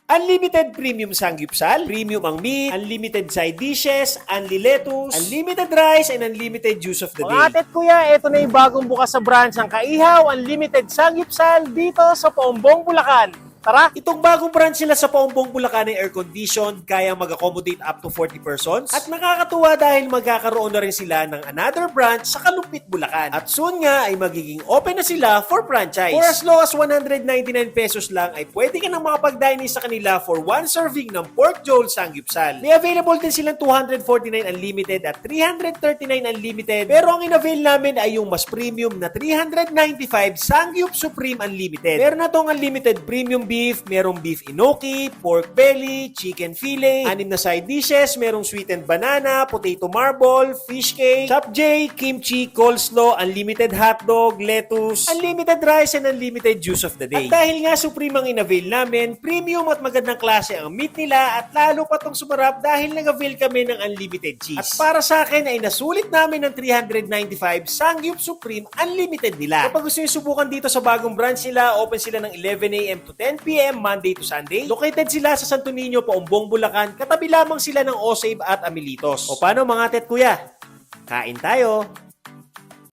Unlimited premium sangyupsal, premium ang meat, unlimited side dishes, unli lettuce, unlimited rice, and unlimited juice of the day. Mga ate at kuya, ito na yung bagong bukas sa branch ng Kaihaw Unlimited Sangyupsal dito sa Paumbong, Bulacan. Tara! Itong bagong branch nila sa Paumbong, Bulacan ay air-conditioned, kayang mag-accommodate up to 40 persons. At nakakatuwa dahil magkakaroon na rin sila ng another branch sa Kalumpit, Bulacan. At soon nga ay magiging open na sila for franchise. For as low as 199 pesos lang ay pwede ka nang makapag-dine sa kanila for one serving ng pork jol sangyupsal. May available din silang 249 unlimited at 339 unlimited. Pero ang in-avail namin ay yung mas premium na 395 Sangyup Supreme Unlimited. Meron na tong unlimited premium beef, merong beef inoki, pork belly, chicken fillet, 6 na side dishes, merong sweetened banana, potato marble, fish cake, chop jay, kimchi, coleslaw, unlimited hotdog, lettuce, unlimited rice, and unlimited juice of the day. At dahil nga supreme ang in-avail namin, premium at magandang klase ang meat nila at lalo pa tong sumarap dahil nag-avail kami ng unlimited cheese. At para sa akin ay nasulit namin ng 395 Sangyup Supreme Unlimited nila. Kapag gusto nyo subukan dito sa bagong branch nila, open sila ng 11 a.m. to 10 p.m. Monday to Sunday. Located sila sa Santo Niño, Paumbong, Bulacan. Katabi lamang sila ng Osave at Amilitos. O paano mga ate at kuya? Kain tayo!